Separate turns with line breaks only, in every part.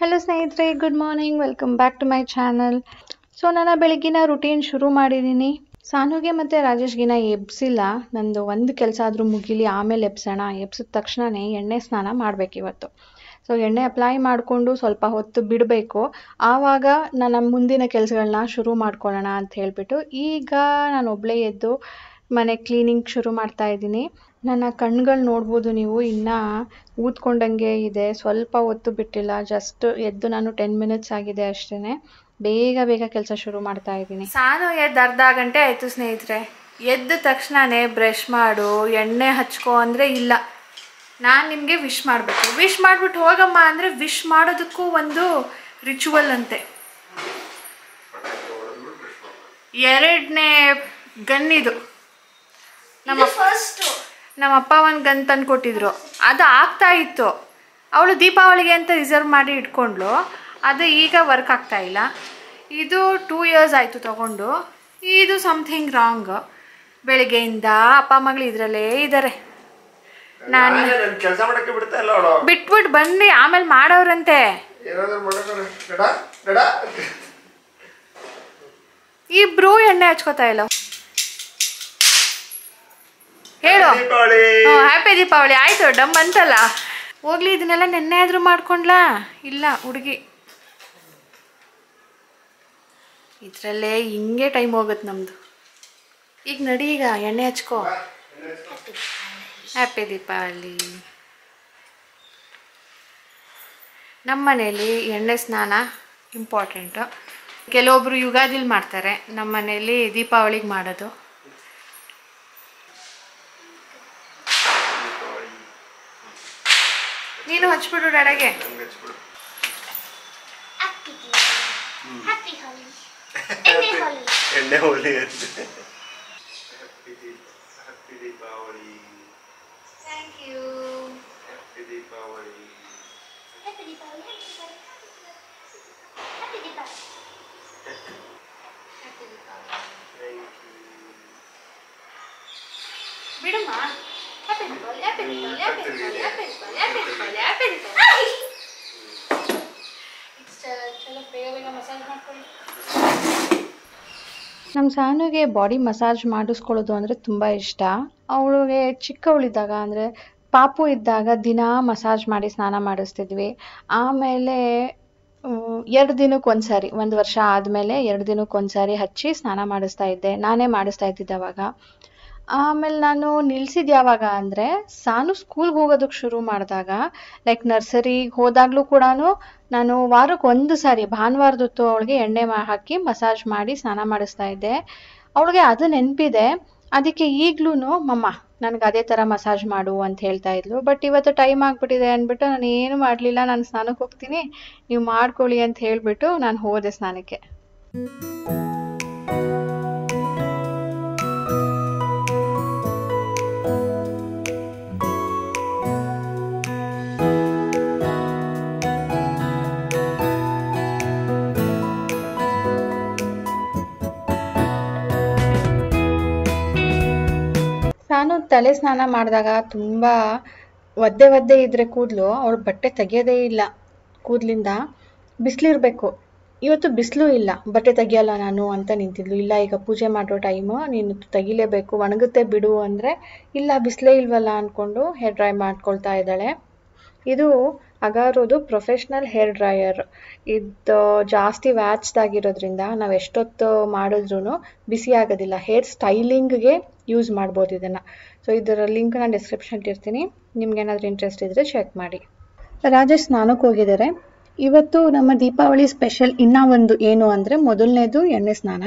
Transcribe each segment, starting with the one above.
Hello ಸ್ನೇಹಿತರೆ, good morning. Welcome back to my channel. So ನನ್ನ ಬೆಳಗಿನ ರುಟೀನ್ ಶುರು ಮಾಡಿದ್ದೀನಿ. ಸಾನುಗೆ ಮತ್ತು ರಾಜೇಶ್ಗಿನ ಎಬ್ಸಿಲ್ಲ. ನಂದು ಒಂದು ಕೆಲಸ ಆದರೂ ಮುಗಿಲಿ, ಆಮೇಲೆ ಎಬ್ಸೋಣ. ಎಬ್ಸಿದ ತಕ್ಷಣವೇ ಎಣ್ಣೆ ಸ್ನಾನ ಮಾಡಬೇಕಿವತ್ತು. ಸೊ ಎಣ್ಣೆ ಅಪ್ಲೈ ಮಾಡಿಕೊಂಡು ಸ್ವಲ್ಪ ಹೊತ್ತು ಬಿಡಬೇಕು. ಆವಾಗ ನನ್ನ ಮುಂದಿನ ಕೆಲಸಗಳನ್ನ ಶುರು ಮಾಡ್ಕೊಳ್ಳೋಣ ಅಂತ ಹೇಳಿಬಿಟ್ಟು ಈಗ ನಾನು ಒಬ್ಬಳೇ ಎದ್ದು ಮನೆ ಕ್ಲೀನಿಂಗ್ ಶುರು ಮಾಡ್ತಾ ಇದ್ದೀನಿ. ನನ್ನ ಕಣ್ಗಳು ನೋಡ್ಬೋದು ನೀವು, ಇನ್ನೂ ಊದ್ಕೊಂಡಂಗೆ ಇದೆ. ಸ್ವಲ್ಪ ಹೊತ್ತು ಬಿಟ್ಟಿಲ್ಲ, ಜಸ್ಟ್ ಎದ್ದು ನಾನು 10 ಮಿನಿಟ್ಸ್ ಆಗಿದೆ ಅಷ್ಟೇ. ಬೇಗ ಕೆಲಸ ಶುರು ಮಾಡ್ತಾ ಇದ್ದೀನಿ.
ಸಾನು ಎದ್ದು ಅರ್ಧ ಗಂಟೆ ಆಯಿತು ಸ್ನೇಹಿತರೆ. ಎದ್ದ ತಕ್ಷಣವೇ ಬ್ರಷ್ ಮಾಡು, ಎಣ್ಣೆ ಹಚ್ಕೋ ಅಂದರೆ ಇಲ್ಲ, ನಾನು ನಿಮಗೆ ವಿಶ್ ಮಾಡಬೇಕು. ವಿಶ್ ಮಾಡಿಬಿಟ್ಟು ಹೋಗಮ್ಮ ಅಂದರೆ ವಿಶ್ ಮಾಡೋದಕ್ಕೂ ಒಂದು ರಿಚುವಲ್ ಅಂತೆ. ಎರಡನೇ ಗನ್ನಿದು ನಮ್ಮ ಅಪ್ಪ ಒಂದು ಗನ್ ತಂದು ಕೊಟ್ಟಿದ್ರು. ಅದು ಆಗ್ತಾ ಇತ್ತು. ಅವಳು ದೀಪಾವಳಿಗೆ ಅಂತ ರಿಸರ್ವ್ ಮಾಡಿ ಇಟ್ಕೊಂಡ್ಳು. ಅದು ಈಗ ವರ್ಕ್ ಆಗ್ತಾ ಇಲ್ಲ. ಇದು 2 years ಆಯಿತು ತಗೊಂಡು. ಇದು ಸಮಥಿಂಗ್ ರಾಂಗ್. ಬೆಳಿಗ್ಗೆಯಿಂದ ಅಪ್ಪ ಮಗಳು ಇದರಲ್ಲೇ ಇದ್ದಾರೆ. ನಾನು ಬಿಟ್ಬಿಟ್ಟು ಬನ್ನಿ, ಆಮೇಲೆ ಮಾಡೋರಂತೆ. ಇಬ್ರು ಎಣ್ಣೆ ಹಚ್ಕೋತಾ ಇಲ್ಲ. ಹೇಳು, ಹ್ಯಾಪಿ ದೀಪಾವಳಿ. ಆಯ್ತು, ಡಮ್ ಅಂತಲ್ಲ. ಹೋಗ್ಲಿ, ಇದನ್ನೆಲ್ಲ ನೆನ್ನೆ ಆದ್ರೂ ಮಾಡ್ಕೊಂಡ್ಲಾ? ಇಲ್ಲ ಹುಡುಗಿ, ಇದರಲ್ಲೇ ಹಿಂಗೆ ಟೈಮ್ ಹೋಗುತ್ತೆ ನಮ್ಮದು. ಈಗ ನಡಿ, ಈಗ ಎಣ್ಣೆ ಹಚ್ಕೋ. ಹ್ಯಾಪಿ ದೀಪಾವಳಿ. ನಮ್ಮ ಮನೇಲಿ ಎಣ್ಣೆ ಸ್ನಾನ ಇಂಪಾರ್ಟೆಂಟು. ಕೆಲವೊಬ್ರು ಯುಗಾದಿಲಿ ಮಾಡ್ತಾರೆ, ನಮ್ಮ ಮನೇಲಿ ದೀಪಾವಳಿಗೆ ಮಾಡೋದು. ನೀನು ಹಚ್ಬಿಡು ಡಾಡಾಗೆ.
ಎಣ್ಣೆ ಹೋಲಿ.
Thank you. ಬಿಡಮ್ಮ.
ನಮ್ಮ ಸಾನುಗೆ ಬಾಡಿ ಮಸಾಜ್ ಮಾಡಿಸ್ಕೊಳ್ಳೋದು ಅಂದರೆ ತುಂಬ ಇಷ್ಟ. ಅವಳಿಗೆ ಚಿಕ್ಕವಳಿದ್ದಾಗ ಅಂದರೆ ಪಾಪು ಇದ್ದಾಗ ದಿನ ಮಸಾಜ್ ಮಾಡಿ ಸ್ನಾನ ಮಾಡಿಸ್ತಿದ್ವಿ. ಆಮೇಲೆ 2 ದಿನಕ್ಕೊಂದ್ಸಾರಿ, 1 ವರ್ಷ ಆದಮೇಲೆ 2 ದಿನಕ್ಕೊಂದ್ಸಾರಿ ಹಚ್ಚಿ ಸ್ನಾನ ಮಾಡಿಸ್ತಾ ಇದ್ದೆ. ನಾನೇ ಮಾಡಿಸ್ತಾ ಇದ್ದಿದ್ದೆ ಅವಾಗ. ಆಮೇಲೆ ನಾನು ನಿಲ್ಸಿದ್ದು ಯಾವಾಗ ಅಂದರೆ ಸಾನು ಸ್ಕೂಲ್ಗೆ ಹೋಗೋದಕ್ಕೆ ಶುರು ಮಾಡಿದಾಗ, ಲೈಕ್ ನರ್ಸರಿಗೆ ಹೋದಾಗಲೂ ಕೂಡ ನಾನು ವಾರಕ್ಕೆ 1 ಸಾರಿ ಭಾನುವಾರದೊತ್ತು ಅವಳಿಗೆ ಎಣ್ಣೆ ಹಾಕಿ ಮಸಾಜ್ ಮಾಡಿ ಸ್ನಾನ ಮಾಡಿಸ್ತಾ ಇದ್ದೆ. ಅವಳಿಗೆ ಅದು ನೆನಪಿದೆ. ಅದಕ್ಕೆ ಈಗಲೂ ಮಮ್ಮ ನನಗೆ ಅದೇ ಥರ ಮಸಾಜ್ ಮಾಡು ಅಂತ ಹೇಳ್ತಾ ಇದ್ಲು. ಬಟ್ ಇವತ್ತು ಟೈಮ್ ಆಗಿಬಿಟ್ಟಿದೆ ಅಂದ್ಬಿಟ್ಟು ನಾನು ಏನು ಮಾಡಲಿಲ್ಲ. ನಾನು ಸ್ನಾನಕ್ಕೆ ಹೋಗ್ತೀನಿ, ನೀವು ಮಾಡ್ಕೊಳ್ಳಿ ಅಂತ ಹೇಳಿಬಿಟ್ಟು ನಾನು ಹೋದೆ ಸ್ನಾನಕ್ಕೆ. ನಾನು ತಲೆ ಸ್ನಾನ ಮಾಡಿದಾಗ ತುಂಬ ಒದ್ದೆ ಇದ್ದರೆ ಕೂದಲು, ಅವಳು ಬಟ್ಟೆ ತೆಗಿಯೋದೇ ಇಲ್ಲ ಕೂದಲಿಂದ. ಬಿಸಿಲಿರಬೇಕು. ಇವತ್ತು ಬಿಸಿಲು ಇಲ್ಲ, ಬಟ್ಟೆ ತೆಗಿಯಲ್ಲ ನಾನು ಅಂತ ನಿಂತಿದ್ಲು. ಇಲ್ಲ, ಈಗ ಪೂಜೆ ಮಾಡೋ ಟೈಮು, ನೀನು ತೆಗಿಲೇಬೇಕು, ಒಣಗುತ್ತೆ ಬಿಡು ಅಂದರೆ, ಇಲ್ಲ ಬಿಸಿಲೇ ಇಲ್ವಲ್ಲ ಅಂದ್ಕೊಂಡು ಹೇರ್ ಡ್ರೈ ಮಾಡ್ಕೊಳ್ತಾ ಇದ್ದಾಳೆ. ಇದು ಅಗಾರೋದು ಪ್ರೊಫೆಷ್ನಲ್ ಹೇರ್ ಡ್ರೈಯರ್. ಇದು ಜಾಸ್ತಿ ವ್ಯಾಚ್ದಾಗಿರೋದ್ರಿಂದ ನಾವು ಎಷ್ಟೊತ್ತು ಮಾಡಿದ್ರೂ ಬಿಸಿ ಆಗೋದಿಲ್ಲ. ಹೇರ್ ಸ್ಟೈಲಿಂಗ್ಗೆ ಯೂಸ್ ಮಾಡ್ಬೋದು ಇದನ್ನು. ಸೊ ಇದರ ಲಿಂಕ್ ನಾನು ಡಿಸ್ಕ್ರಿಪ್ಷನ್ ಇರ್ತೀನಿ, ನಿಮ್ಗೇನಾದರೂ ಇಂಟ್ರೆಸ್ಟ್ ಇದ್ದರೆ ಚೆಕ್ ಮಾಡಿ. ರಾಜೇಶ್ ಸ್ನಾನಕ್ಕೆ ಹೋಗಿದ್ದಾರೆ. ಇವತ್ತು ನಮ್ಮ ದೀಪಾವಳಿ ಸ್ಪೆಷಲ್ ಇನ್ನೂ ಒಂದು ಏನು ಅಂದರೆ, ಮೊದಲನೇದು ಎಣ್ಣೆ ಸ್ನಾನ,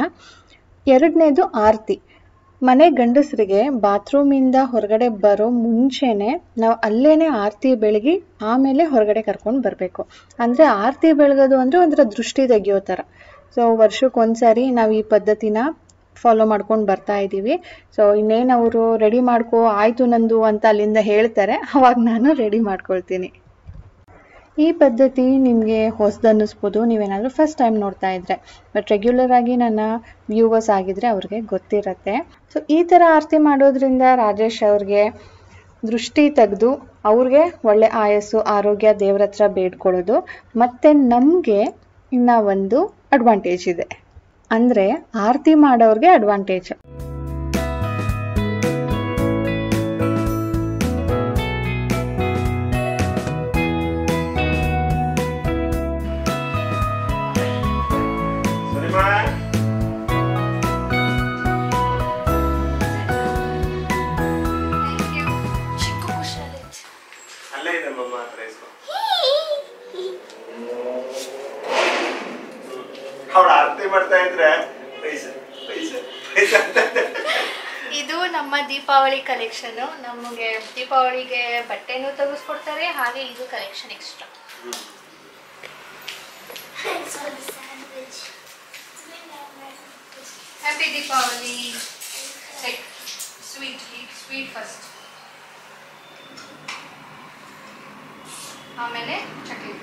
2ನೇದು ಆರತಿ. ಮನೆ ಗಂಡಸರಿಗೆ ಬಾತ್ರೂಮಿಂದ ಹೊರಗಡೆ ಬರೋ ಮುಂಚೆನೇ ನಾವು ಅಲ್ಲೇ ಆರತಿ ಬೆಳಗಿ ಆಮೇಲೆ ಹೊರಗಡೆ ಕರ್ಕೊಂಡು ಬರಬೇಕು. ಅಂದರೆ ಆರತಿ ಬೆಳಗೋದು ಅಂದರೆ ಒಂಥರ ದೃಷ್ಟಿ ತೆಗಿಯೋ ಥರ. ಸೊ ವರ್ಷಕ್ಕೊಂದ್ಸಾರಿ ನಾವು ಈ ಪದ್ಧತಿನ ಫಾಲೋ ಮಾಡ್ಕೊಂಡು ಬರ್ತಾ ಇದ್ದೀವಿ. ಸೊ ಇನ್ನೇನು ಅವರು ರೆಡಿ ಮಾಡ್ಕೋ ಆಯಿತು ನಂದು ಅಂತ ಅಲ್ಲಿಂದ ಹೇಳ್ತಾರೆ, ಅವಾಗ ನಾನು ರೆಡಿ ಮಾಡ್ಕೊಳ್ತೀನಿ. ಈ ಪದ್ಧತಿ ನಿಮಗೆ ಹೊಸದನ್ನಿಸ್ಬೋದು ನೀವೇನಾದರೂ ಫಸ್ಟ್ ಟೈಮ್ ನೋಡ್ತಾ ಇದ್ದರೆ. ಬಟ್ ರೆಗ್ಯುಲರ್ ಆಗಿ ನನ್ನ ವ್ಯೂವರ್ಸ್ ಆಗಿದ್ದರೆ ಅವ್ರಿಗೆ ಗೊತ್ತಿರುತ್ತೆ. ಸೊ ಈ ಥರ ಆರತಿ ಮಾಡೋದ್ರಿಂದ ರಾಜೇಶ್ ಅವ್ರಿಗೆ ದೃಷ್ಟಿ ತೆಗೆದು ಅವ್ರಿಗೆ ಒಳ್ಳೆ ಆಯಸ್ಸು ಆರೋಗ್ಯ ದೇವ್ರ ಹತ್ರ ಬೇಡ್ಕೊಳ್ಳೋದು. ಮತ್ತು ನಮಗೆ ಇನ್ನು ಒಂದು ಅಡ್ವಾಂಟೇಜ್ ಇದೆ, ಅಂದರೆ ಆರತಿ ಮಾಡೋರಿಗೆ ಅಡ್ವಾಂಟೇಜ್.
ಇದು ನಮ್ಮ ದೀಪಾವಳಿ ಕಲೆಕ್ಷನ್. ನಮಗೆ ದೀಪಾವಳಿಗೆ ಬಟ್ಟೆನೂ ತೆಗೆಸ್ಕೊಡ್ತಾರೆ, ಹಾಗೆ ಇದು collection extra. Happy Deepavali. Sweet first, ಆಮೇಲೆ ಚಕ್ಲಿ.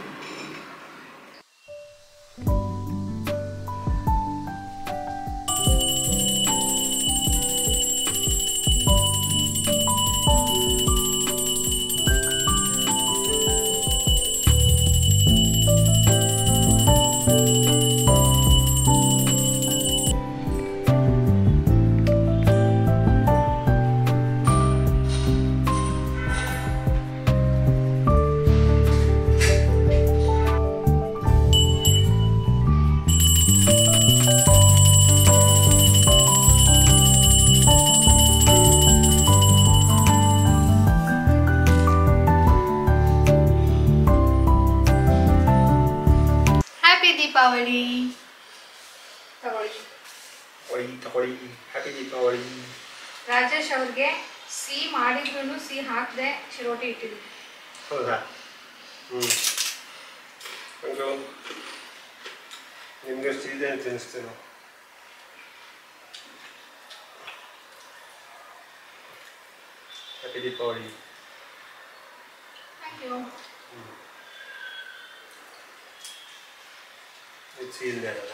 ದೀಪಾವಳಿ
ತಗೊಳ್ಳಿ. ಹ್ಯಾಪಿ ದೀಪಾವಳಿ.
ರಾಜೇಶ್ ಅವ್ರಿಗೆ ಸಿಹಿ ಮಾಡಿದ್ರು ಸಿಹಿ ಹಾಕದೆ ಚಿರೋಟಿ ಇಟ್ಟಿದ್ವಿ.
ಹೌದಾ? ನಿಮ್ಗೆ ಸಿಹಿದೆ ಅಂತ ಅನಿಸ್ತೇನೆ. ಹ್ಯಾಪಿ ದೀಪಾವಳಿ.
Thank you.
ಇದು ಸಿಹಿದೆ ಅಲ್ಲ?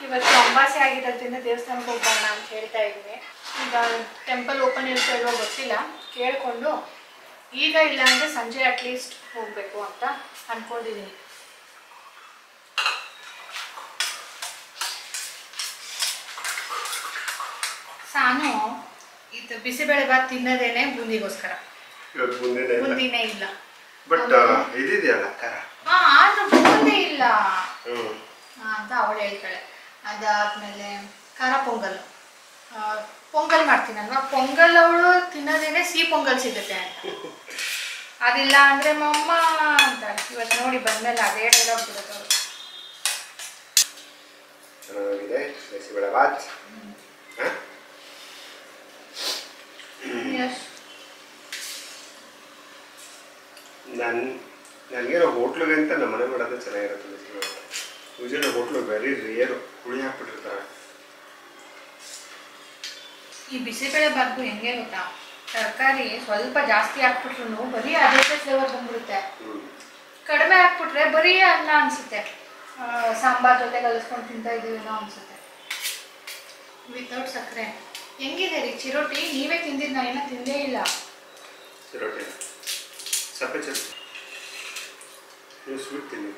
ಇವತ್ತು ಅಮಾವಾಸ್ಯೆ ಆಗಿರೋದ್ರಿಂದ ದೇವಸ್ಥಾನಕ್ಕೆ ಹೋಗೋಣ ಅಂತ ಹೇಳ್ತಾ ಇದ್ದೀನಿ. ಈಗ ಟೆಂಪಲ್ ಓಪನ್ ಇರುತ್ತೋ ಇಲ್ವೋ ಗೊತ್ತಿಲ್ಲ, ಕೇಳಿಕೊಂಡು ಈಗ ಇಲ್ಲ ಅಂದರೆ ಸಂಜೆ ಅಟ್ಲೀಸ್ಟ್ ಹೋಗಬೇಕು ಅಂತ ಅಂದ್ಕೊಂಡಿದ್ದೀನಿ. ಸಾನು ಇದು ಬಿಸಿಬೇಳೆ ಭಾತ್ ತಿನ್ನೋದೇನೆ ಬೂಂದಿಗೋಸ್ಕರ. ಬೂಂದಿನೇ ಇಲ್ಲ,
ಬಟ್ ಇದಿದೆಯಲ್ಲ ಖಾರ.
ಆದ್ರೂ ಬೂಂದಿ ಇಲ್ಲ ಅಂತ ಅವಳು ಹೇಳ್ತಾಳೆ. ಅದಾದ್ಮೇಲೆ ಖಾರ ಪೊಂಗಲ್ ಮಾಡ್ತೀನಲ್ವಾ, ಪೊಂಗಲ್ ಅವಳು ತಿನ್ನೋದೇನೆ ಸಿಹಿ ಪೊಂಗಲ್ ಸಿಗುತ್ತೆ ಅಂತ. ಅದಿಲ್ಲ ಅಂದ್ರೆ ಮಮ್ಮ ಅಂತಾಳೆ. ಇವತ್ತು ನೋಡಿ ಬಂದ್ಮೇಲೆ ಅದೇ ಡೈಲಾಗ್ ಬಿಡುತ್ತೆ ಅವಳು.
ಚೆನ್ನಾಗಿದೆ ಬಿಸಿಬೇಳೆ ಭಾತ್. ನನಗೇನೋ ಹೋಟ್ಲಿಗೆ ಅಂತ ನಮ್ಮ ಮನೆ ಮಾಡೋದು ಚೆನ್ನಾಗಿರುತ್ತೆ bisibele bath. Usually hotel very rare ಹುಳಿ ಹಾಕ್ಬಿಟ್ಟಿರ್ತಾರೆ.
ಈ ಬಿಸಿಬೇಳೆ ಭಾತ್ಗೂ ಹೆಂಗೆ ಗೊತ್ತಾ, ತರಕಾರಿ ಸ್ವಲ್ಪ ಜಾಸ್ತಿ ಹಾಕ್ಬಿಟ್ರು ಬರೀ ಅದೇ ಫ್ಲೇವರ್ ಬಂದ್ಬಿಡುತ್ತೆ. ಕಡಿಮೆ ಹಾಕ್ಬಿಟ್ರೆ ಬರೀ ಅನ್ನ ಅನ್ಸುತ್ತೆ. ಸಾಂಬಾರ್ ಜೊತೆ ಕಲಿಸ್ಕೊಂಡು ತಿಂತಾ ಇದೀವೇನೋ ಅನ್ಸುತ್ತೆ. ವಿತೌಟ್ ಸಕ್ಕರೆ. ಹೆಂಗಿದೆ ರೀ ಚಿರೋಟಿ? ನೀವೇ ತಿಂದಿದ್ದು, ನಾ ಏನೋ ತಿಂದೇ ಇಲ್ಲ.
ಚಿರೋಟಿ ಸಪ್ಪೆ ಚಟ್ನಿ ನೀವು ಸ್ವೀಟ್ ತಿನ್ನಿ.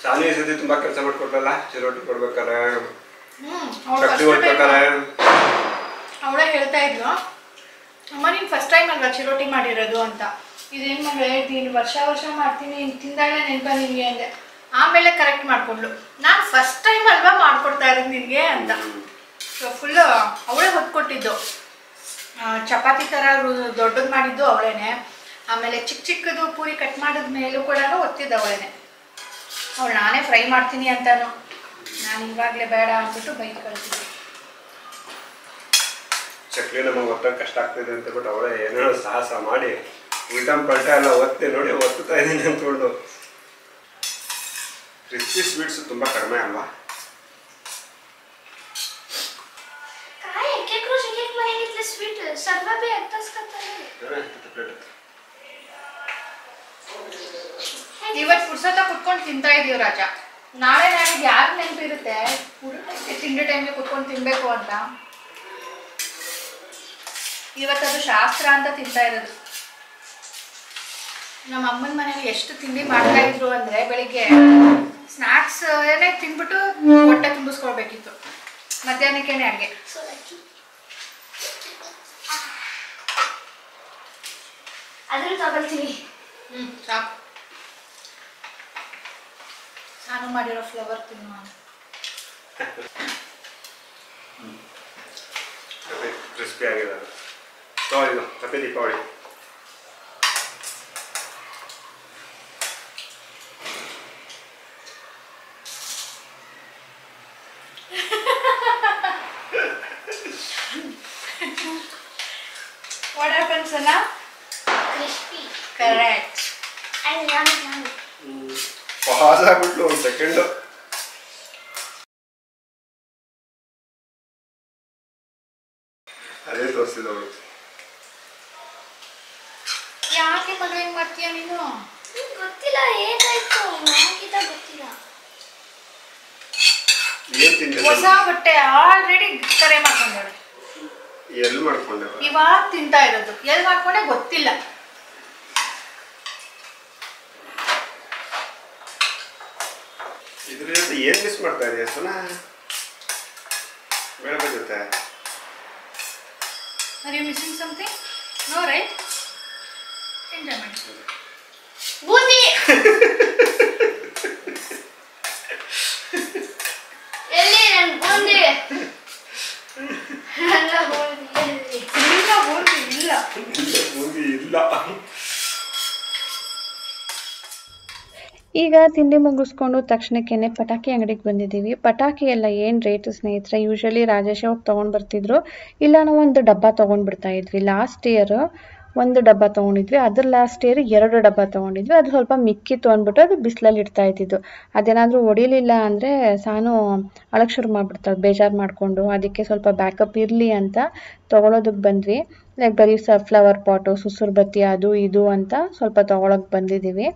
ಶಾಲೆ ಈ ಸತಿ ತುಂಬಾ ಕೆಲಸ ಮಾಡ್ಕೊಟ್ಟಲ್ಲ, ಚಿರೋಟಿ ಕೊಡ್ಬೇಕಾರೆ ಚಟ್ನಿ ಕೊಡ್ಬೇಕಾರೆ.
ಅವಳೇ ಹೇಳ್ತಾ ಇದ್ಲು, ಅಮ್ಮ ನೀನು ಫಸ್ಟ್ ಟೈಮ್ ಅಲ್ವಾ ಚಿರೋಟಿ ಮಾಡಿರೋದು ಅಂತ. ಇದೇನು ಮಗಳೇ ನೀನು ವರ್ಷ ಮಾಡ್ತೀನಿ, ತಿಂದಾಗಲೇ ನೆನಪ ನಿನಗೆ ಅಂದೆ. ಆಮೇಲೆ ಕರೆಕ್ಟ್ ಮಾಡಿಕೊಂಡ್ಳು, ನಾನು ಫಸ್ಟ್ ಟೈಮ್ ಅಲ್ವಾ ಮಾಡ್ಕೊಡ್ತಾ ಇರೋದು ನಿನಗೆ ಅಂತ. ಸೊ ಫುಲ್ಲು ಅವಳೇ ಹೊತ್ಕೊಟ್ಟಿದ್ದು. ಚಪಾತಿ ಥರ ದೊಡ್ಡದು ಮಾಡಿದ್ದು ಅವಳೇನೆ. ಆಮೇಲೆ ಚಿಕ್ಕ ಚಿಕ್ಕದು ಪೂರಿ ಕಟ್ ಮಾಡಿದ ಮೇಲೂ ಕೂಡ ಒತ್ತಿದ್ದು ಅವಳೇನೆ. ಅವಳು ನಾನೇ ಫ್ರೈ ಮಾಡ್ತೀನಿ ಅಂತಾನು, ನಾನು ಇವಾಗಲೇ ಬೇಡ ಅಂದ್ಬಿಟ್ಟು ಬೈಕ್ ಕಳಿಸಿದ್ದೆ.
ಚಕ್ಲಿ ನಮಗೆ ಒತ್ತಕ್ಕೆ ಕಷ್ಟ ಆಗ್ತಿದೆ ಅಂತ ಬಿಟ್ಟು ಅವಳೇ ಏನೋ ಸಾಹಸ ಮಾಡಿ ಉಲ್ಟಂ ಪಲ್ಟ ಎಲ್ಲ ಒತ್ತಿ ನೋಡಿ ಒತ್ತುತ್ತಾ ಇದ್ದೀನಿ ಅಂದ್ಕೊಂಡು. ಕ್ರಿಸ್ಪಿ ಸ್ವೀಟ್ಸ್ ತುಂಬ ಕಡಿಮೆ ಅಲ್ವಾ?
ಇವತ್ತು ಪುರ್ಸೊತ್ತ ಕುತ್ಕೊಂಡು ತಿಂತಾ ಇದೀವಿ ರಾಜ. ನಾಳೆ ನಾಳೆಗೆ ಯಾರು ನೆನಪಿರುತ್ತೆ ತಿಂಡಿ ಟೈಮ್ಗೆ ಕುತ್ಕೊಂಡು ತಿನ್ಬೇಕು ಅಂತ. ಇವತ್ತದು ಶಾಸ್ತ್ರ ಅಂತ ತಿಂತಾ ಇರೋದು. ನಮ್ಮ ಅಮ್ಮನ ಮನೇಲಿ ಎಷ್ಟು ತಿಂಡಿ ಮಾಡ್ತಾ ಇದ್ರು ಅಂದ್ರೆ ಬೆಳಿಗ್ಗೆ ಸ್ನಾಕ್ಸ್ ಏನೇ ತಿನ್ಬಿಟ್ಟು ಹೊಟ್ಟೆ ತುಂಬಿಸ್ಕೊಳ್ಬೇಕಿತ್ತು. ಮಧ್ಯಾಹ್ನಕ್ಕೇನೆ ಅಡುಗೆ.
ಅದನ್ನು ತಗೊಳ್ತೀನಿ.
ಸಾಕು. ನಾನು ಮಾಡಿರೋ ಫ್ಲವರ್ ತಿನ್ನು.
ಕ್ರಿಸ್ಪಿ ಆಗಿದೆ. Happy Deepavali.
What happens, Anna?
Crispy.
Correct.
And yummy.
Pass ಆಗ್ಬಿಟ್ಲು ಒಂದು ಸೆಕೆಂಡು. ಅದೇ ತೋರಿಸಿದವಳು.
ಯಾಕೆ ಮದುವೆ ಹೆಂಗ್ ಮಾಡ್ತೀಯ ನೀನು?
ಗೊತ್ತಿಲ್ಲ ಏನಾಯ್ತು ನನಗಿಂತ ಗೊತ್ತಿಲ್ಲ.
ಏನ್ ತಿಂದೆ?
ಹೊಸ ಬಟ್ಟೆ ಆಲ್ರೆಡಿ ಕರೆ ಮಾಡ್ಕೊಂಡೆ.
ಎಲ್ಲಿ ಮಾಡ್ಕೊಂಡೆ?
ಇವಾಗ ತಿಂತಾ ಇರೋದು. ಎಲ್ಲಿ ಮಾಡ್ಕೊಂಡೆ ಗೊತ್ತಿಲ್ಲ.
ಇದ್ರಿಂದ ಏನ್ ಮಿಸ್ ಮಾಡ್ತಾ ಇದೀಯ ಸುನಾ? ಬೇಡ ಜೊತೆ.
Are you missing something? No, right? Enjoy ಮಾಡಿ.
ಬೂಂದಿ. ಎಲ್ಲಿ ನನ್ನ ಬೂಂದಿ? ನನ್ನ ಬೂಂದಿ ಎಲ್ಲಿ?
ಇಲ್ಲ ಬೂಂದಿ ಇಲ್ಲ.
ಬೂಂದಿ ಇಲ್ಲ.
ಈಗ ತಿಂಡಿ ಮುಗಿಸ್ಕೊಂಡು ತಕ್ಷಣಕ್ಕೇನೆ ಪಟಾಕಿ ಅಂಗಡಿಗೆ ಬಂದಿದ್ದೀವಿ. ಪಟಾಕಿ ಎಲ್ಲ ಏನು ರೇಟು ಸ್ನೇಹಿತರೆ, ಯೂಶಲಿ ರಾಜೇಶ ಹೋಗಿ ತೊಗೊಂಡು ಬರ್ತಿದ್ರು, ಇಲ್ಲ ನಾವು ಒಂದು ಡಬ್ಬ ತೊಗೊಂಡ್ಬಿಡ್ತಾ ಇದ್ವಿ. ಲಾಸ್ಟ್ ಇಯರ್ ಒಂದು ಡಬ್ಬ ತೊಗೊಂಡಿದ್ವಿ, ಅದ್ರ ಲಾಸ್ಟ್ ಇಯರ್ 2 ಡಬ್ಬ ತೊಗೊಂಡಿದ್ವಿ. ಅದು ಸ್ವಲ್ಪ ಮಿಕ್ಕಿತ್ತು ಅಂದ್ಬಿಟ್ಟು ಅದು ಬಿಸಿಲಲ್ಲಿ ಇಡ್ತಾ ಇದ್ದಿದ್ದು. ಅದೇನಾದರೂ ಹೊಡಿಲಿಲ್ಲ ಅಂದರೆ ಸಾನು ಅಳಕ್ಕೆ ಶುರು ಮಾಡಿಬಿಡ್ತಾಳೆ ಬೇಜಾರು ಮಾಡಿಕೊಂಡು. ಅದಕ್ಕೆ ಸ್ವಲ್ಪ ಬ್ಯಾಕಪ್ ಇರಲಿ ಅಂತ ತೊಗೊಳೋದಕ್ಕೆ ಬಂದ್ವಿ. ಲೈಕ್ ಬರೀ ಫ್ಲವರ್ ಪಾಟು, ಸುಸುರು ಬತ್ತಿ ಅದು ಇದು ಅಂತ ಸ್ವಲ್ಪ ತೊಗೊಳಕ್ಕೆ ಬಂದಿದ್ದೀವಿ.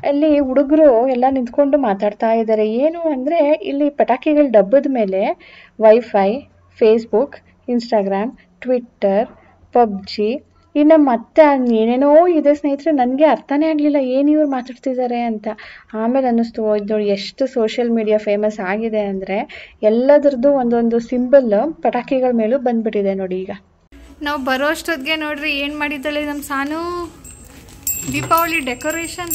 ಅಲ್ಲಿ ಹುಡುಗರು ಎಲ್ಲ ನಿಂತ್ಕೊಂಡು ಮಾತಾಡ್ತಾ ಇದ್ದಾರೆ. ಏನು ಅಂದರೆ ಇಲ್ಲಿ ಪಟಾಕಿಗಳ ಡಬ್ಬದ ಮೇಲೆ wifi, Facebook, Instagram, Twitter, PUBG, ಇನ್ನು ಮತ್ತೆ ಏನೇನೋ ಇದೆ ಸ್ನೇಹಿತರೆ. ನನಗೆ ಅರ್ಥನೇ ಆಗಲಿಲ್ಲ ಏನು ಇವ್ರು ಮಾತಾಡ್ತಿದ್ದಾರೆ ಅಂತ. ಆಮೇಲೆ ಅನ್ನಿಸ್ತು ಇದು ಎಷ್ಟು ಸೋಷಿಯಲ್ ಮೀಡಿಯಾ ಫೇಮಸ್ ಆಗಿದೆ ಅಂದರೆ ಎಲ್ಲದರದ್ದು ಒಂದೊಂದು ಸಿಂಬಲ್ ಪಟಾಕಿಗಳ ಮೇಲೂ ಬಂದ್ಬಿಟ್ಟಿದೆ ನೋಡಿ. ಈಗ
ನಾವು ಬರೋ ಅಷ್ಟೊತ್ತಿಗೆ ನೋಡ್ರಿ ಏನು ಮಾಡಿದ್ದಾಳೆ ನಮ್ಮ ಸಾನು. ದೀಪಾವಳಿ ಡೆಕೋರೇಷನ್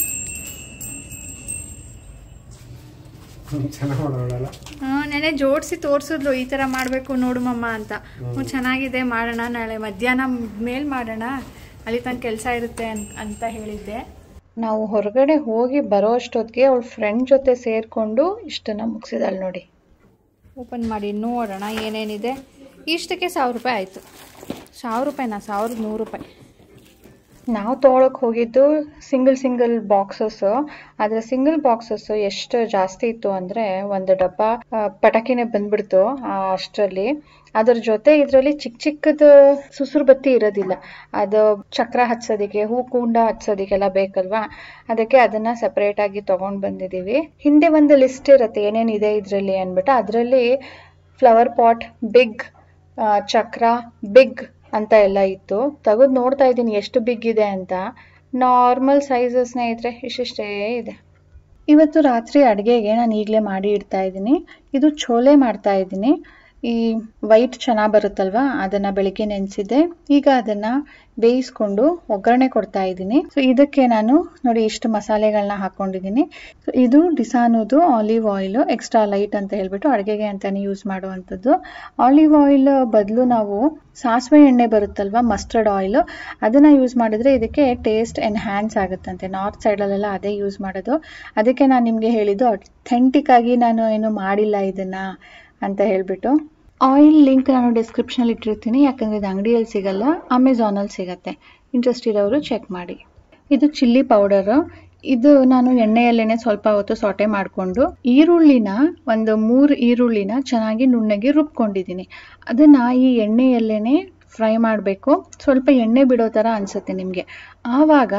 ನೆನೆ ಜೋಡಿಸಿ ತೋರಿಸಿದ್ಲು, ಈ ಥರ ಮಾಡಬೇಕು ನೋಡು ಮಮ್ಮ ಅಂತ. ಚೆನ್ನಾಗಿದೆ, ಮಾಡೋಣ, ನಾಳೆ ಮಧ್ಯಾಹ್ನ ಮೇಲೆ ಮಾಡೋಣ, ಅಲ್ಲಿ ತನಕ ಕೆಲಸ ಇರುತ್ತೆ ಅಂತ ಹೇಳಿದ್ದೆ.
ನಾವು ಹೊರಗಡೆ ಹೋಗಿ ಬರೋ ಅಷ್ಟೊತ್ತಿಗೆ ಅವಳ ಫ್ರೆಂಡ್ ಜೊತೆ ಸೇರಿಕೊಂಡು ಇಷ್ಟನ್ನು ಮುಗಿಸಿದಾಳೆ ನೋಡಿ.
ಓಪನ್ ಮಾಡಿ ನೋಡೋಣ ಏನೇನಿದೆ. ಇಷ್ಟಕ್ಕೆ 1000 ರೂಪಾಯಿ ಆಯಿತು. 1000 ರೂಪಾಯಿನಾ? 1100 ರೂಪಾಯಿ.
ನಾವು ತೊಗೊಳಕ್ಕೆ ಹೋಗಿದ್ದು ಸಿಂಗಲ್ ಬಾಕ್ಸಸ್ಸು. ಆದರೆ ಸಿಂಗಲ್ ಬಾಕ್ಸಸ್ಸು ಎಷ್ಟು ಜಾಸ್ತಿ ಇತ್ತು ಅಂದರೆ ಒಂದು ಡಬ್ಬ ಪಟಾಕಿನೇ ಬಂದ್ಬಿಡ್ತು ಅಷ್ಟರಲ್ಲಿ. ಅದ್ರ ಜೊತೆ ಇದರಲ್ಲಿ ಚಿಕ್ಕದು ಸುಸುರು ಬತ್ತಿ ಇರೋದಿಲ್ಲ, ಅದು ಚಕ್ರ ಹಚ್ಚೋದಕ್ಕೆ, ಹೂಕುಂಡ ಹಚ್ಚೋದಕ್ಕೆಲ್ಲ ಬೇಕಲ್ವಾ, ಅದಕ್ಕೆ ಅದನ್ನು ಸಪ್ರೇಟಾಗಿ ತೊಗೊಂಡು ಬಂದಿದ್ದೀವಿ. ಹಿಂದೆ ಒಂದು ಲಿಸ್ಟ್ ಇರುತ್ತೆ ಏನೇನಿದೆ ಇದರಲ್ಲಿ ಅಂದ್ಬಿಟ್ಟು. ಅದರಲ್ಲಿ ಫ್ಲವರ್ ಪಾಟ್ ಬಿಗ್, ಚಕ್ರ ಬಿಗ್ ಅಂತ ಎಲ್ಲ ಇತ್ತು. ತೆಗೆದು ನೋಡ್ತಾ ಇದ್ದೀನಿ ಎಷ್ಟು ಬಿಗ್ ಇದೆ ಅಂತ. ನಾರ್ಮಲ್ ಸೈಜ್ ಸ್ನೇಹಿತರೆ, ಇಷ್ಟಿಷ್ಟೇ ಇದೆ. ಇವತ್ತು ರಾತ್ರಿ ಅಡುಗೆಗೆ ನಾನು ಈಗಲೇ ಮಾಡಿ ಇಡ್ತಾ ಇದ್ದೀನಿ. ಇದು ಛೋಲೆ ಮಾಡ್ತಾ ಇದ್ದೀನಿ. ಈ ವೈಟ್ ಚೆನ್ನಾಗಿ ಬರುತ್ತಲ್ವಾ, ಅದನ್ನು ಬೆಳಿಗ್ಗೆ ನೆನೆಸಿದ್ದೆ. ಈಗ ಅದನ್ನು ಬೇಯಿಸ್ಕೊಂಡು ಒಗ್ಗರಣೆ ಕೊಡ್ತಾ ಇದ್ದೀನಿ. ಸೊ ಇದಕ್ಕೆ ನಾನು ನೋಡಿ ಇಷ್ಟು ಮಸಾಲೆಗಳನ್ನ ಹಾಕ್ಕೊಂಡಿದ್ದೀನಿ. ಸೊ ಇದು ಡಿಸಾನೋದು ಆಲಿವ್ ಆಯಿಲ್, ಎಕ್ಸ್ಟ್ರಾ ಲೈಟ್ ಅಂತ ಹೇಳ್ಬಿಟ್ಟು ಅಡುಗೆಗೆ ಅಂತಲೇ ಯೂಸ್ ಮಾಡುವಂಥದ್ದು. ಆಲಿವ್ ಆಯಿಲ್ ಬದಲು ನಾವು ಸಾಸಿವೆ ಎಣ್ಣೆ ಬರುತ್ತಲ್ವ, ಮಸ್ಟರ್ಡ್ ಆಯಿಲ್, ಅದನ್ನು ಯೂಸ್ ಮಾಡಿದ್ರೆ ಇದಕ್ಕೆ ಟೇಸ್ಟ್ ಎನ್ಹ್ಯಾನ್ಸ್ ಆಗುತ್ತಂತೆ. ನಾರ್ತ್ ಸೈಡಲ್ಲೆಲ್ಲ ಅದೇ ಯೂಸ್ ಮಾಡೋದು. ಅದಕ್ಕೆ ನಾನು ನಿಮಗೆ ಹೇಳಿದ್ದು ಅಥೆಂಟಿಕ್ ಆಗಿ ನಾನು ಏನು ಮಾಡಿಲ್ಲ ಇದನ್ನು ಅಂತ ಹೇಳಿಬಿಟ್ಟು. ಆಯಿಲ್ ಲಿಂಕ್ ನಾನು ಡಿಸ್ಕ್ರಿಪ್ಷನಲ್ಲಿ ಇಟ್ಟಿರ್ತೀನಿ, ಯಾಕಂದರೆ ಇದು ಅಂಗಡಿಯಲ್ಲಿ ಸಿಗಲ್ಲ, ಅಮೆಝಾನಲ್ಲಿ ಸಿಗತ್ತೆ. ಇಂಟ್ರೆಸ್ಟ್ ಇರೋರು ಚೆಕ್ ಮಾಡಿ. ಇದು ಚಿಲ್ಲಿ ಪೌಡರು. ಇದು ನಾನು ಎಣ್ಣೆಯಲ್ಲೇ ಸ್ವಲ್ಪ ಹೊತ್ತು ಸೌಟೆ ಮಾಡಿಕೊಂಡು ಈರುಳ್ಳಿನ ಒಂದು 3 ಈರುಳ್ಳಿನ ಚೆನ್ನಾಗಿ ನುಣ್ಣಗೆ ರುಬ್ಕೊಂಡಿದ್ದೀನಿ. ಅದನ್ನು ಈ ಎಣ್ಣೆಯಲ್ಲೇ ಫ್ರೈ ಮಾಡಬೇಕು. ಸ್ವಲ್ಪ ಎಣ್ಣೆ ಬಿಡೋ ಥರ ಅನಿಸುತ್ತೆ ನಿಮಗೆ. ಆವಾಗ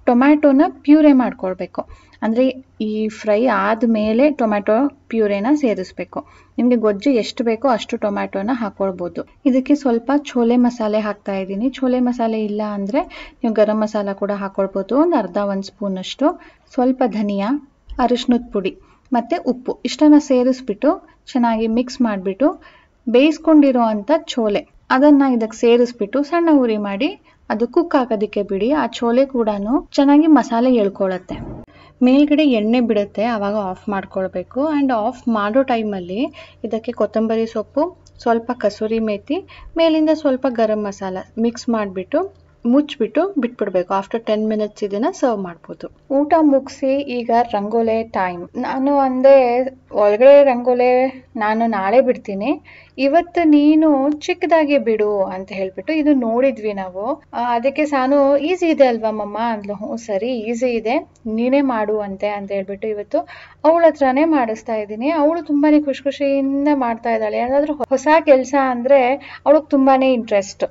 ಟೊಮ್ಯಾಟೋನ ಪ್ಯೂರೆ ಮಾಡ್ಕೊಳ್ಬೇಕು. ಅಂದರೆ ಈ ಫ್ರೈ ಆದಮೇಲೆ ಟೊಮ್ಯಾಟೊ ಪ್ಯೂರೆನ ಸೇರಿಸ್ಬೇಕು. ನಿಮಗೆ ಗೊಜ್ಜು ಎಷ್ಟು ಬೇಕೋ ಅಷ್ಟು ಟೊಮ್ಯಾಟೋನ ಹಾಕ್ಕೊಳ್ಬೋದು. ಇದಕ್ಕೆ ಸ್ವಲ್ಪ ಛೋಲೆ ಮಸಾಲೆ ಹಾಕ್ತಾ ಇದ್ದೀನಿ. ಛೋಲೆ ಮಸಾಲೆ ಇಲ್ಲ ಅಂದರೆ ನೀವು ಗರಂ ಮಸಾಲ ಕೂಡ ಹಾಕ್ಕೊಳ್ಬೋದು. ಒಂದು ಸ್ಪೂನಷ್ಟು. ಸ್ವಲ್ಪ ಧನಿಯಾ, ಅರಿಶಿನದ ಪುಡಿ ಮತ್ತು ಉಪ್ಪು ಇಷ್ಟನ್ನು ಸೇರಿಸ್ಬಿಟ್ಟು ಚೆನ್ನಾಗಿ ಮಿಕ್ಸ್ ಮಾಡಿಬಿಟ್ಟು ಬೇಯಿಸ್ಕೊಂಡಿರೋ ಅಂಥ ಛೋಲೆ ಅದನ್ನು ಇದಕ್ಕೆ ಸೇರಿಸ್ಬಿಟ್ಟು ಸಣ್ಣ ಉರಿ ಮಾಡಿ ಅದು ಕುಕ್ ಆಗೋದಕ್ಕೆ ಬಿಡಿ. ಆ ಛೋಲೆ ಕೂಡ ಚೆನ್ನಾಗಿ ಮಸಾಲೆ ಎಳ್ಕೊಳ್ಳುತ್ತೆ. ಮೇಲ್ಗಡೆ ಎಣ್ಣೆ ಬಿಡುತ್ತೆ, ಆವಾಗ ಆಫ್ ಮಾಡ್ಕೊಳ್ಬೇಕು. ಆ್ಯಂಡ್ ಆಫ್ ಮಾಡೋ ಟೈಮಲ್ಲಿ ಇದಕ್ಕೆ ಕೊತ್ತಂಬರಿ ಸೊಪ್ಪು, ಸ್ವಲ್ಪ ಕಸೂರಿ ಮೇಥಿ, ಮೇಲಿಂದ ಸ್ವಲ್ಪ ಗರಂ ಮಸಾಲ ಮಿಕ್ಸ್ ಮಾಡಿಬಿಟ್ಟು ಮುಚ್ಚಿಬಿಟ್ಟು ಬಿಟ್ಬಿಡ್ಬೇಕು. ಆಫ್ಟರ್ 10 ಮಿನಿಟ್ಸ್ ಇದನ್ನು ಸರ್ವ್ ಮಾಡ್ಬೋದು. ಊಟ ಮುಗಿಸಿ ಈಗ ರಂಗೋಲೆ ಟೈಮ್. ನಾನು ಅಂದೆ ಒಳಗಡೆ ರಂಗೋಲೆ ನಾನು ನಾಳೆ ಬಿಡ್ತೀನಿ, ಇವತ್ತು ನೀನು ಚಿಕ್ಕದಾಗಿ ಬಿಡು ಅಂತ ಹೇಳ್ಬಿಟ್ಟು ಇದು ನೋಡಿದ್ವಿ ನಾವು. ಅದಕ್ಕೆ ಸಾನು ಈಸಿ ಇದೆ ಅಲ್ವಾ ಮಮ್ಮ ಅಂದ್ಲು. ಹ್ಞೂ ಸರಿ ಈಸಿ ಇದೆ, ನೀನೇ ಮಾಡು ಅಂತ ಹೇಳ್ಬಿಟ್ಟು ಇವತ್ತು ಅವಳ ಹತ್ರನೇ ಮಾಡಿಸ್ತಾ ಇದ್ದೀನಿ. ಅವಳು ತುಂಬಾನೇ ಖುಷಿಯಿಂದ ಮಾಡ್ತಾ ಇದ್ದಾಳೆ. ಯಾರಾದ್ರೂ ಹೊಸ ಕೆಲಸ ಅಂದ್ರೆ ಅವಳಿಗೆ ತುಂಬಾನೇ ಇಂಟ್ರೆಸ್ಟ್.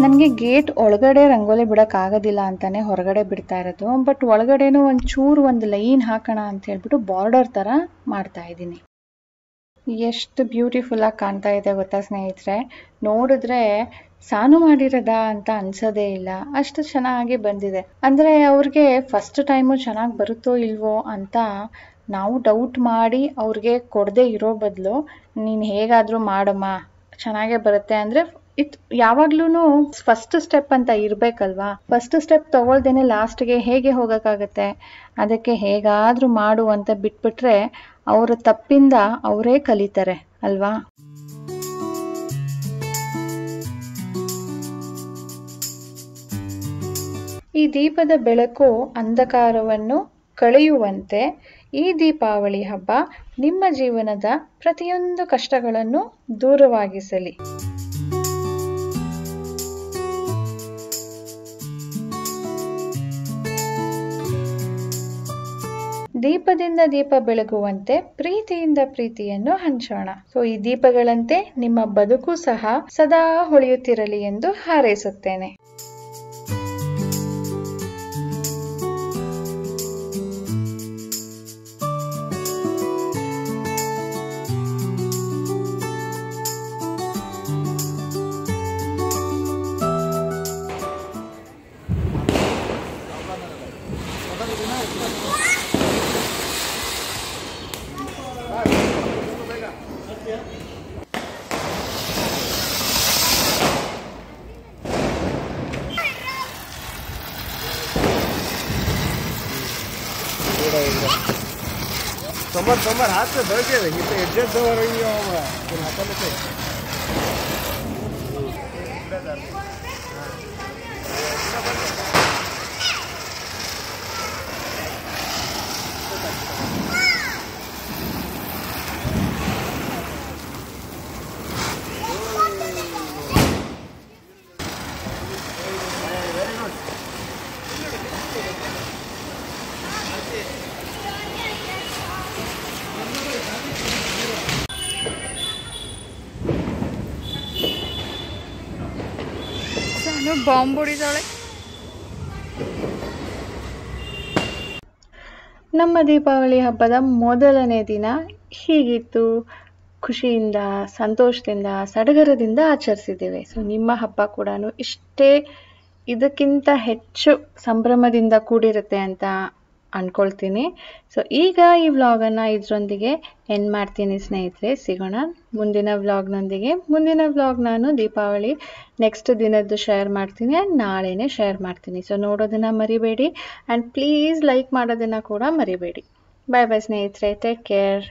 ನನಗೆ ಗೇಟ್ ಒಳಗಡೆ ರಂಗೋಲಿ ಬಿಡೋಕ್ಕಾಗೋದಿಲ್ಲ ಅಂತಾನೆ ಹೊರಗಡೆ ಬಿಡ್ತಾ ಇರೋದು. ಬಟ್ ಒಳಗಡೆನೂ ಒಂದು ಲೈನ್ ಹಾಕೋಣ ಅಂತ ಹೇಳ್ಬಿಟ್ಟು ಬಾರ್ಡರ್ ಥರ ಮಾಡ್ತಾ ಇದ್ದೀನಿ. ಎಷ್ಟು ಬ್ಯೂಟಿಫುಲ್ಲಾಗಿ ಕಾಣ್ತಾ ಇದೆ ಗೊತ್ತಾ ಸ್ನೇಹಿತರೆ. ನೋಡಿದ್ರೆ ಸಾನು ಮಾಡಿರೋದಾ ಅಂತ ಅನ್ಸೋದೇ ಇಲ್ಲ, ಅಷ್ಟು ಚೆನ್ನಾಗಿ ಬಂದಿದೆ. ಅಂದರೆ ಅವ್ರಿಗೆ ಫಸ್ಟ್ ಟೈಮು ಚೆನ್ನಾಗಿ ಬರುತ್ತೋ ಇಲ್ವೋ ಅಂತ ನಾವು ಡೌಟ್ ಮಾಡಿ ಅವ್ರಿಗೆ ಕೊಡದೆ ಇರೋ ಬದಲು ನೀನು ಹೇಗಾದರೂ ಮಾಡಮ್ಮ ಚೆನ್ನಾಗೇ ಬರುತ್ತೆ ಅಂದರೆ ಯಾವಾಗ್ಲೂ ಫಸ್ಟ್ ಸ್ಟೆಪ್ ಅಂತ ಇರ್ಬೇಕಲ್ವಾ. ಫಸ್ಟ್ ಸ್ಟೆಪ್ ತಗೊಳ್ದೇನೆ ಲಾಸ್ಟ್ಗೆ ಹೇಗೆ ಹೋಗಕ್ಕಾಗತ್ತೆ. ಅದಕ್ಕೆ ಹೇಗಾದ್ರೂ ಮಾಡು ಅಂತ ಬಿಟ್ಬಿಟ್ರೆ ಅವರ ತಪ್ಪಿಂದ ಅವರೇ ಕಲಿತಾರೆ ಅಲ್ವಾ. ಈ ದೀಪದ ಬೆಳಕು ಅಂಧಕಾರವನ್ನು ಕಳೆಯುವಂತೆ ಈ ದೀಪಾವಳಿ ಹಬ್ಬ ನಿಮ್ಮ ಜೀವನದ ಪ್ರತಿಯೊಂದು ಕಷ್ಟಗಳನ್ನು ದೂರವಾಗಿಸಲಿ. ದೀಪದಿಂದ ದೀಪ ಬೆಳಗುವಂತೆ ಪ್ರೀತಿಯಿಂದ ಪ್ರೀತಿಯನ್ನು ಹಂಚೋಣ. ಸೊ ಈ ದೀಪಗಳಂತೆ ನಿಮ್ಮ ಬದುಕು ಸಹ ಸದಾ ಹೊಳೆಯುತ್ತಿರಲಿ ಎಂದು ಹಾರೈಸುತ್ತೇನೆ.
समर हाथ से धर के रही तो एडजस्ट हो रही है हमारा फिर हाथ में से
ಬಾಂಬ್ ಹೊಡಿತಾಳೆ.
ನಮ್ಮ ದೀಪಾವಳಿ ಹಬ್ಬದ ಮೊದಲನೇ ದಿನ ಹೀಗಿತ್ತು. ಖುಷಿಯಿಂದ, ಸಂತೋಷದಿಂದ, ಸಡಗರದಿಂದ ಆಚರಿಸಿದ್ದೇವೆ. ಸೊ ನಿಮ್ಮ ಹಬ್ಬ ಕೂಡ ಇಷ್ಟೇ ಇದಕ್ಕಿಂತ ಹೆಚ್ಚು ಸಂಭ್ರಮದಿಂದ ಕೂಡಿರುತ್ತೆ ಅಂತ ಅನ್ಕೊಳ್ತೀನಿ. ಸೊ ಈಗ ಈ ವ್ಲಾಗನ್ನು ಇದರೊಂದಿಗೆ ಎಂಡ್ ಮಾಡ್ತೀನಿ ಸ್ನೇಹಿತರೆ. ಸಿಗೋಣ ಮುಂದಿನ ವ್ಲಾಗ್ನೊಂದಿಗೆ. ಮುಂದಿನ ವ್ಲಾಗ್ ನಾನು ದೀಪಾವಳಿ ನೆಕ್ಸ್ಟ್ ದಿನದ್ದು ಶೇರ್ ಮಾಡ್ತೀನಿ ಆ್ಯಂಡ್ ನಾಳೆನೇ ಶೇರ್ ಮಾಡ್ತೀನಿ. ಸೊ ನೋಡೋದನ್ನು ಮರಿಬೇಡಿ ಆ್ಯಂಡ್ ಪ್ಲೀಸ್ ಲೈಕ್ ಮಾಡೋದನ್ನು ಕೂಡ ಮರಿಬೇಡಿ. ಬಾಯ್ ಬಾಯ್ ಸ್ನೇಹಿತರೆ, ಟೇಕ್ ಕೇರ್.